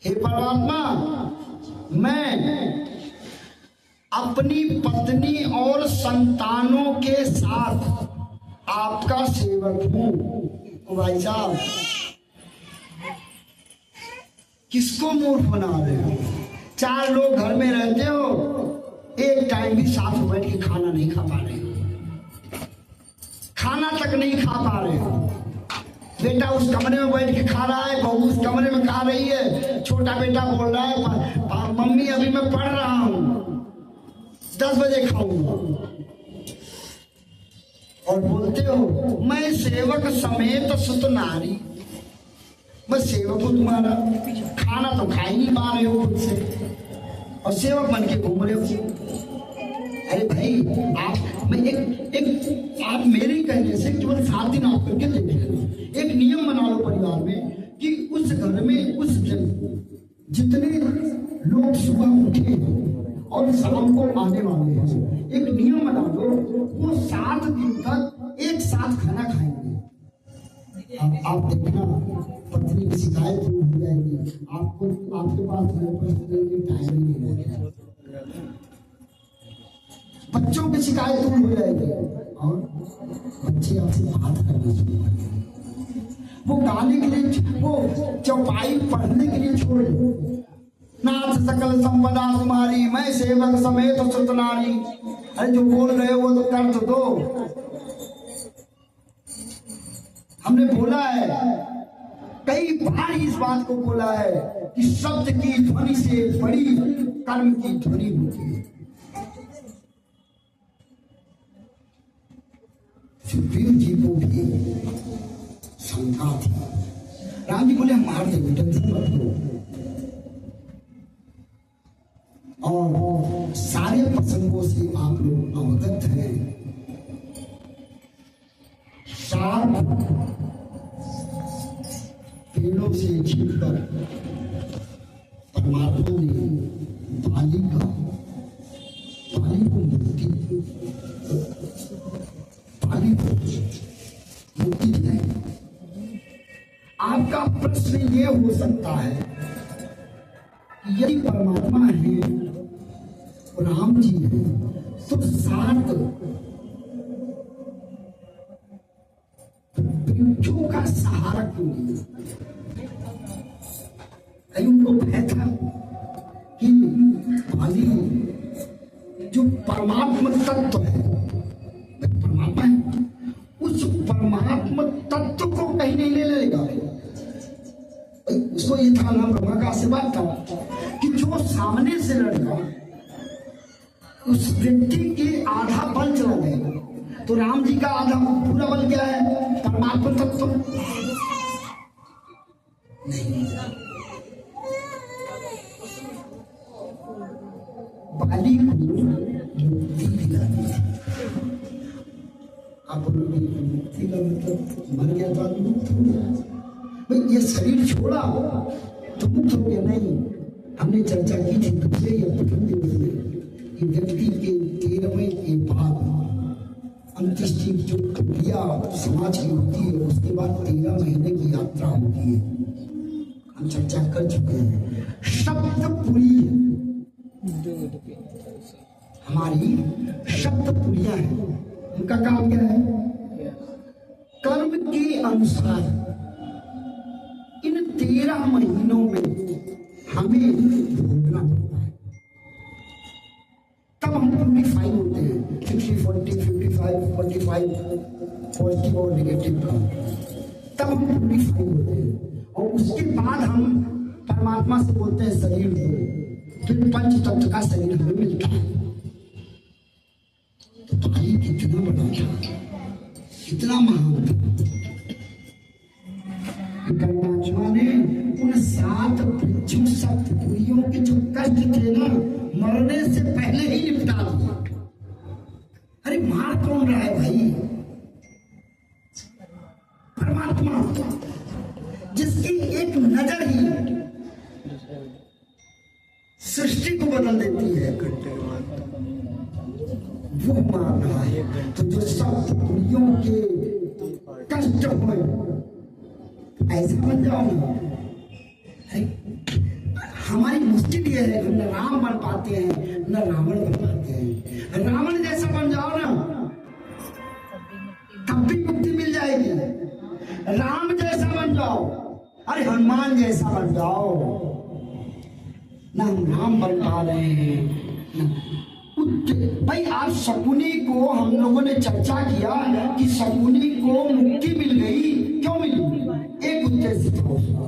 हे परमात्मा, मैं अपनी पत्नी और संतानों के साथ आपका सेवक हूं। भाई साहब किसको मूर्ख बना रहे हो? 4 लोग घर में रहते हो, एक टाइम भी साथ बैठ के खाना नहीं खा पा रहे हो, खाना तक नहीं खा पा रहे हो। बेटा उस कमरे में बैठ के खा रहा है, बहू उस कमरे में खा रही है, छोटा बेटा बोल रहा है मम्मी अभी मैं पढ़ रहा हूं, 10 बजे खाऊंगा। और बोलते हो मैं सेवक समेत सुत नारी। मैं सेवक हूं तुम्हारा, खाना तो खा ही नहीं पा रहे हो खुद से, और सेवक बन के घूम रहे हो। आप मेरे कहने से केवल 7 दिन आप करके देख लेना। एक नियम बना लो परिवार में कि उस घर में उस दिन जितने लोग सुबह उठे और शाम को आने वाले हैं, एक नियम बना लो, वो 7 दिन तक एक साथ खाना खाएंगे। आप देखना पत्नी की शिकायत दूर हो जाएगी, आपको आपके पास टाइम ही नहीं रहेगा, बच्चों की शिकायत दूर हो जाएगी और बच्चे आपसे बात करना शुरू करेंगे। वो गाने के लिए, वो चौपाई पढ़ने के लिए छोड़ दो। नाथ सकल संपदा तुम्हारी, मैं सेवक समेत सुत नारी। अरे जो बोल रहे हो वो तो कर तो दो। हमने बोला है, कई बार इस बात को बोला है कि शब्द की ध्वनि से बड़ी कर्म की ध्वनि होती है। सुखदेव जी को भी शंका थी। राम जी बोले मार दे बेटा, मत लो। और सारे प्रसंगों से आप लोग अवगत हैं। पेड़ों से छिपकर परमात्मा ने बाली को मुक्ति दिलाई। आपका प्रश्न ये हो सकता है, यदि परमात्मा है राम जी है तो 7 वृक्षों का सहारा क्यों लिया? उनको भय था कि बाली जो परमात्मा तत्व है, परमात्मा है, उस परमात्मा तत्व को कहीं नहीं ले लेगा। उसको ये था ना, ब्रह्मा का आशीर्वाद था कि जो सामने से लड़ेगा उस व्यक्ति के आधा बल चला जाएगा। तो राम जी का आधा पूरा बल क्या है? परमात्मा तत्व नहीं। बाली को मुक्ति दिलानी है। आप मुक्ति का मतलब मर गया तो मुक्त हो गया, भाई ये शरीर छोड़ा तो मुक्त हो गया नहीं। हमने चर्चा की थी दूसरे या प्रथम दिवस में कि व्यक्ति के 13वें के बाद अंत्येष्टि जो प्रक्रिया समाज की होती है, उसके बाद 13 महीने की यात्रा होती है। हम चर्चा कर चुके हैं। शब्दपुरी हमारी शब्दपुरियां हैं, उनका काम क्या है? कर्म के अनुसार इन 13 महीनों में हमें भोगना पड़ता है, तब हम प्यूरिफाई होते हैं। 60, 40, 55, 45 पॉजिटिव और नेगेटिव का, तब हम प्यूरिफाई होते हैं। और उसके बाद हम परमात्मा से बोलते हैं शरीर को, फिर पंच तत्व का शरीर हमें मिलता है। तो भाई कितना बड़ा था, कितना महान था। परमात्मा ने उन 7 वृक्षों, सप्तपुरियों के जो कष्ट थे ना, मरने से पहले ही निपटा दिया। अरे मार कौन रहा है भाई? परमात्मा, जिसकी एक नजर ही सृष्टि को बदल देती है, वो मार रहा है। तो जो सप्तपुरियों के कष्ट हुए, ऐसा बन जाओ ना। हमारी मुश्किल ये है, हम न राम बन पाते हैं न रावण बन पाते हैं। रावण जैसा बन जाओ ना, तब भी मुक्ति मिल जाएगी। राम जैसा बन जाओ, अरे हनुमान जैसा बन जाओ, ना हम राम बन पा रहे हैं। भाई आप शकुनी को, हम लोगों ने चर्चा किया कि शकुनी को मुक्ति मिल गई, क्यों मिली? एक उद्देश्य था उसका,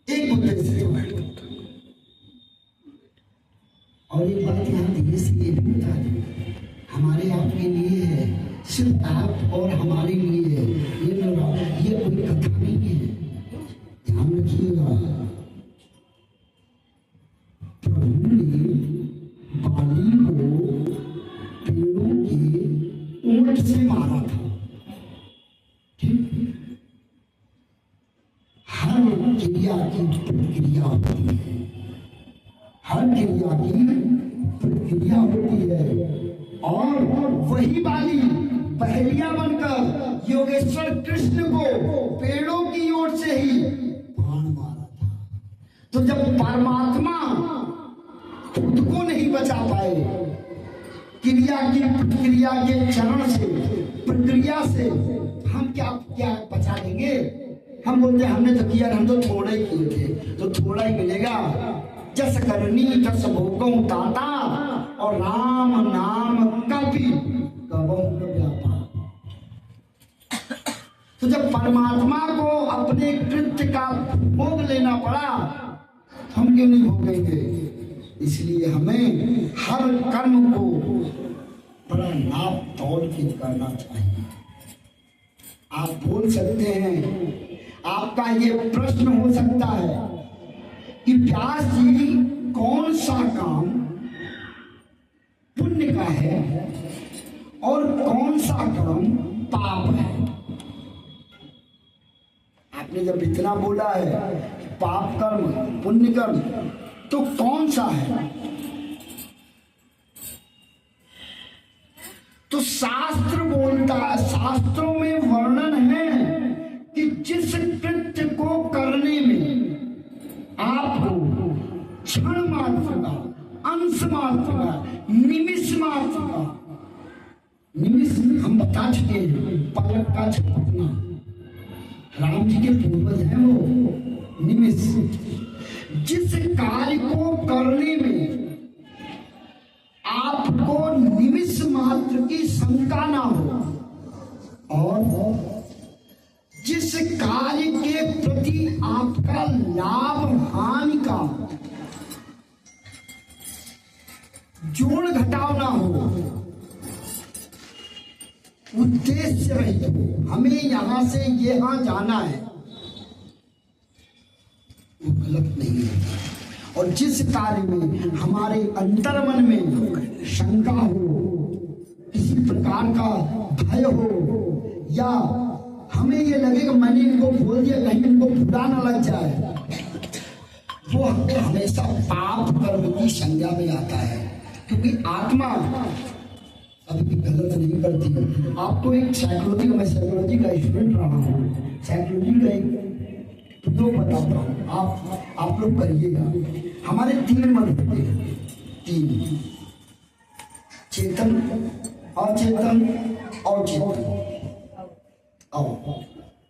एक उद्देश्य था। और ये बात यहाँ धीरे से ये भी बता दें, हमारे आपके लिए है, सिर्फ आप और हमारे लिए है। ये कोई कथा नहीं है, ध्यान रखिएगा। प्रभु ने बाली को पेड़ों के ऊंट से भगवान कृष्ण को पेड़ों की ओर से ही बाण मारा था। तो जब परमात्मा खुद को नहीं बचा पाए, क्रिया की प्रतिक्रिया के चरण से, प्रक्रिया से हम क्या क्या बचा लेंगे? हम बोलते हमने तो किया, हम तो थोड़ा ही किए थे, तो थोड़ा ही मिलेगा। जस करनी तस भोगों ताता, और राम नाम कभी कबहु न व्यापा। तो जब परमात्मा को अपने कृत्य का भोग लेना पड़ा, हम क्यों नहीं भोगेंगे? इसलिए हमें हर कर्म को बड़ा नाप तोल के करना चाहिए। आप बोल सकते हैं, आपका ये प्रश्न हो सकता है कि व्यास जी कौन सा काम पुण्य का है और कौन सा काम पाप है? आपने जब इतना बोला है पाप कर्म पुण्य कर्म, तो कौन सा है? तो शास्त्र बोलता है, शास्त्रों में वर्णन है कि जिस कृत्य को करने में आपको क्षण मात्र का, अंश मात्र का, निमिष मात्र का, निमिष हम बता चुके हैं, पलक का झपकना, राम जी के पूर्वज हैं वो निमिष। जिस कार्य को करने में आपको निमिष मात्र की शंका ना हो, और जिस कार्य के प्रति आपका लाभ हानि का जोड़ घटाव ना हो, उद्देश्य रहित हो, हमें यहां से यहां जाना है, वो गलत नहीं है। और जिस कार्य में हमारे अंतर्मन में शंका हो, किसी प्रकार का भय हो, या हमें ये लगे कि मैंने इनको बोल दिया कहीं इनको बुरा ना लग जाए, वो हमेशा पाप कर्म की संज्ञा में आता है। क्योंकि आत्मा कभी भी गलत नहीं करती। आपको एक साइकोलॉजी, मैं साइकोलॉजी का स्टूडेंट रहा हूँ, साइकोलॉजी का एक तो बताता हूँ, आप लोग करिएगा। हमारे 3 मन होते हैं, 3, चेतन, अचेतन और चेतन।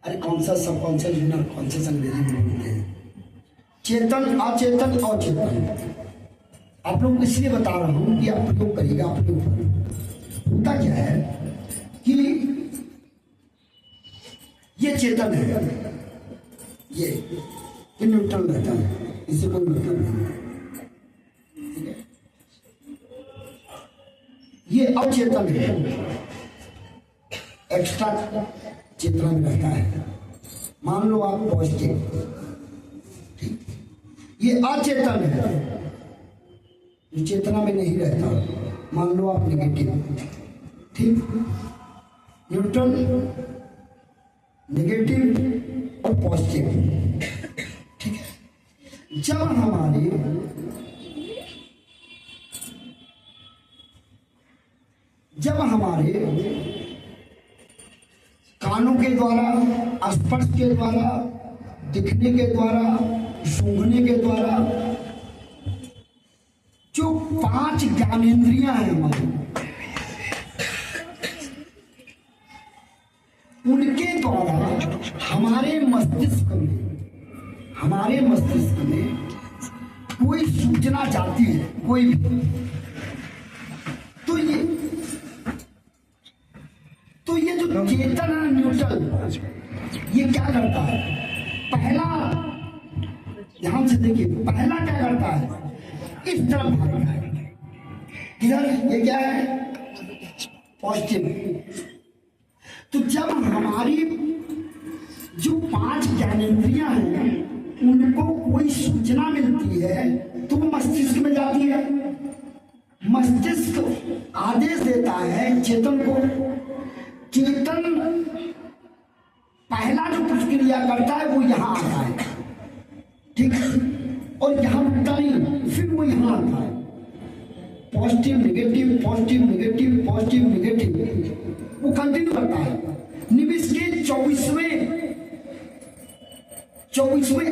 अरे कौन सा सब कॉन्शियस इनर कॉन्शियस अंग्रेजी में बोलते हैं, चेतन अचेतन और चेतन। आप लोग इसलिए बता रहा हूं कि आप लोग करिएगा अपने ऊपर। होता क्या है कि ये चेतन है, ये न्यूट्रल रहता है, इसे कोई मतलब नहीं, ठीक है। ये अचेतन है, एक्स्ट्रा चेतना में रहता है। मान लो आप पॉजिटिव, ठीक। ये अचेतन है, ये चेतना में नहीं रहता। मान लो आप नेगेटिव, ठीक। न्यूट्रल, नेगेटिव और पॉजिटिव, ठीक है। जब हमारे कानों के द्वारा, स्पर्श के द्वारा, दिखने के द्वारा, सूंघने के द्वारा, जो 5 ज्ञानेंद्रियां हैं हमारी, उनके द्वारा हमारे मस्तिष्क में कोई सूचना जाती है, कोई भी, तो ये जो चेतन है न्यूट्रल, ये क्या करता है? पहला, ध्यान से देखिए, पहला क्या करता है? इस तरफ भागता है। किधर? ये क्या है? पॉजिटिव। तो जब हमारी जो 5 ज्ञानेंद्रियां हैं, उनको कोई सूचना मिलती है तो वो मस्तिष्क में जाती है। मस्तिष्क आदेश देता है चेतन को। चेतन पहला जो प्रतिक्रिया करता है वो यहां आता है, ठीक है, और यहां रुकता नहीं, फिर वो यहां आता है। Positive negative, positive negative, positive negative, वो कंटिन्यू करता है। निमिष के 24वें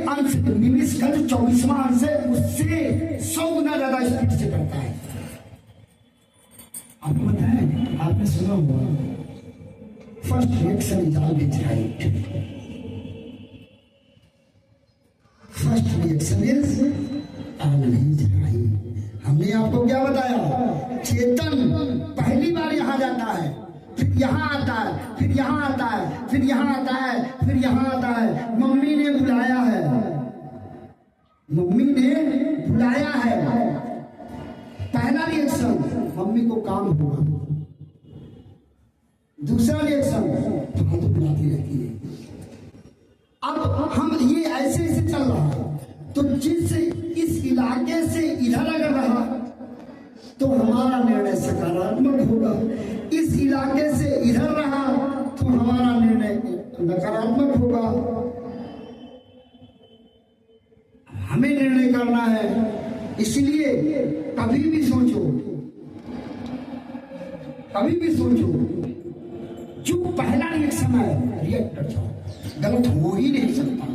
अंश, निमिष का जो 24वां अंश है उससे 100 गुना ज्यादा स्पीड से करता है। आपको पता है, आपने सुना होगा, first reaction is always right. First reaction is always right. हमने आपको क्या बताया? चेतन पहली बार यहां जाता है, फिर यहां आता है, फिर यहां आता है, फिर यहां आता है, फिर यहां आता है। मम्मी ने बुलाया है, मम्मी ने बुलाया है। पहला रिएक्शन, मम्मी को काम हुआ। दूसरा रिएक्शन, फालतू बुलाती रहती है। अब हम ये ऐसे ऐसे चल रहा है, तो जिस इस इलाके से इधर अगर रहा तो हमारा निर्णय सकारात्मक होगा, इस इलाके से इधर रहा तो हमारा निर्णय नकारात्मक होगा। हमें निर्णय करना है, इसलिए कभी भी सोचो, जो पहला रिएक्शन है रिएक्ट कर जाओ। गलत हो ही नहीं सकता,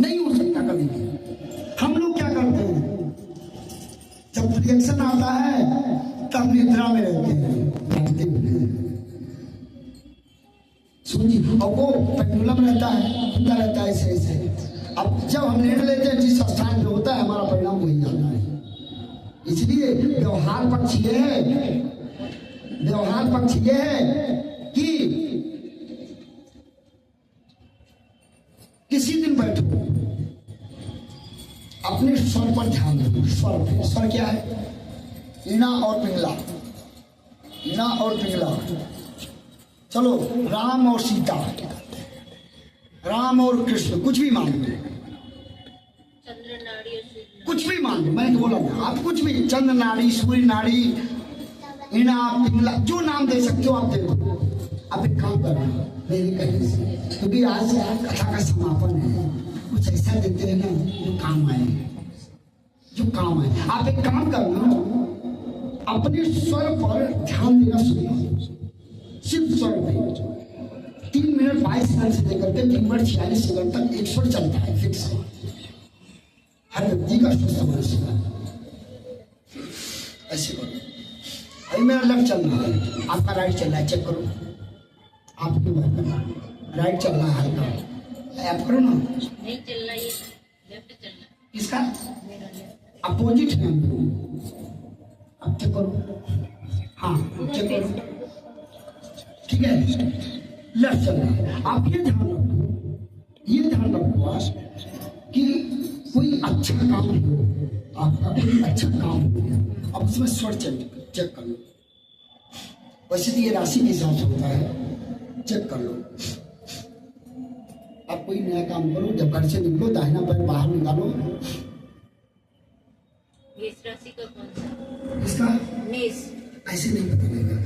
नहीं हो सकता कभी भी। हम लोग क्या करते हैं, जब रिएक्शन आता है तब निद्रा में रहते हैं, सुनिए। और वो पेंडुलम रहता है, घूमता रहता है ऐसे ऐसे। अब जब हम निर्णय लेते हैं जिस स्थान पे होता है, हमारा परिणाम वही आता है। इसलिए व्यवहार पक्ष ये है कि किसी दिन बैठो, अपने स्वर पर ध्यान दो। स्वर क्या है? इना और पिंगला, इना और पिंगला। चलो, राम और सीता, राम और कृष्ण, कुछ भी मान लो, कुछ भी मान लो। मैंने बोला ना, आप कुछ भी, चंद्र नाड़ी, सूर्य नाड़ी, इना पिंगला, जो नाम दे सकते हो आप दे दो। आप एक काम करना मेरी कहने से, क्योंकि आज कथा का समापन है, कुछ ऐसा देते हैं ना जो काम आए, जो काम आए। आप एक काम करना, अपने स्वर पर ध्यान देना शुरू करो, सिर्फ स्वर पे। 3 मिनट 22 सेकंड से लेकर के 3 मिनट 46 सेकंड तक एक स्वर चलता है, फिक्स है। हर व्यक्ति का स्वस्थ होना चाहिए। ऐसे करो। अभी मेरा लेफ्ट चल रहा है, आपका राइट चल रहा है, चेक करो। आपकी बात करना, राइट चल रहा है हल्का, आप करो ना। नहीं चल रहा, ये लेफ्ट चल रहा है। इसका अपोजिट है, अब चेक करो। हाँ, चेक करो, ठीक है। लेफ्ट चल रहा है। आप ये ध्यान रखो कि कोई अच्छा काम हो, आपका कोई अच्छा काम हो, अब उसमें स्वर चेक कर लो। वैसे तो ये राशि के हिसाब से होता है, चेक कर लो। अब कोई नया काम करो, जब घर से निकलो दाहिना पैर बाहर निकालो। मेष राशि का कौन सा? इसका मेष, ऐसे नहीं पता लगेगा।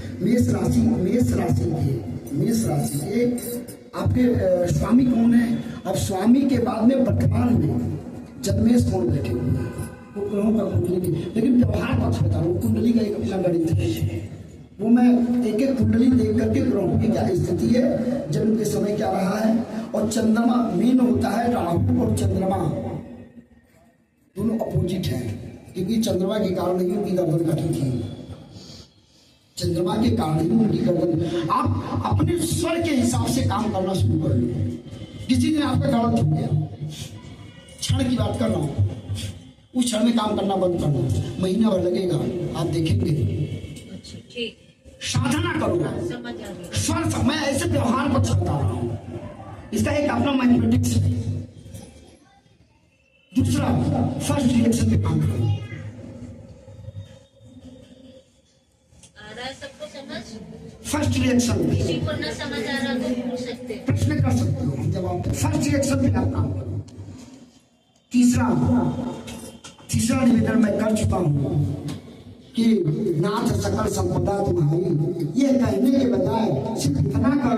मेष राशि के आपके स्वामी कौन है? अब स्वामी के बाद में वर्तमान में जन्मेश कौन बैठे हुए हैं, वो ग्रहों का कुंडली। लेकिन व्यवहार पक्ष बता रहा हूँ, कुंडली का एक अपना गणित है, वो मैं एक एक कुंडली देख करके ग्रहों की क्या स्थिति है, जन्म के समय क्या रहा है। और चंद्रमा मीन होता है, राहु और चंद्रमा दोनों अपोजिट हैं, क्योंकि चंद्रमा के कारण ही उनकी गर्दन कटी थी, चंद्रमा के कारण ही उनकी गर्दन। आप अपने स्वर के हिसाब से काम करना शुरू कर लो। किसी दिन आपका गलत हो गया, क्षण की बात कर रहा हूँ, उस क्षण में काम करना बंद करना, महीना भर लगेगा, आप देखेंगे। ठीक, साधना करूंगा, समझ आ गया। स्वर मैं ऐसे व्यवहार पर चलता रहा हूँ, इसका एक अपना मैथमेटिक्स है। दूसरा, फर्स्ट रिएक्शन में काम करो। आ रहा है सबको समझ? फर्स्ट रिएक्शन, किसी को न समझ आ रहा तो पूछ सकते हैं, प्रश्न कर सकते हो जवाब। फर्स्ट रिएक्शन में आप काम करो। तीसरा निवेदन मैं कर चुका हूँ कि नाथ सकल संपदा तुम्हारी, ये कहने के बजाय सिर्फ इतना कर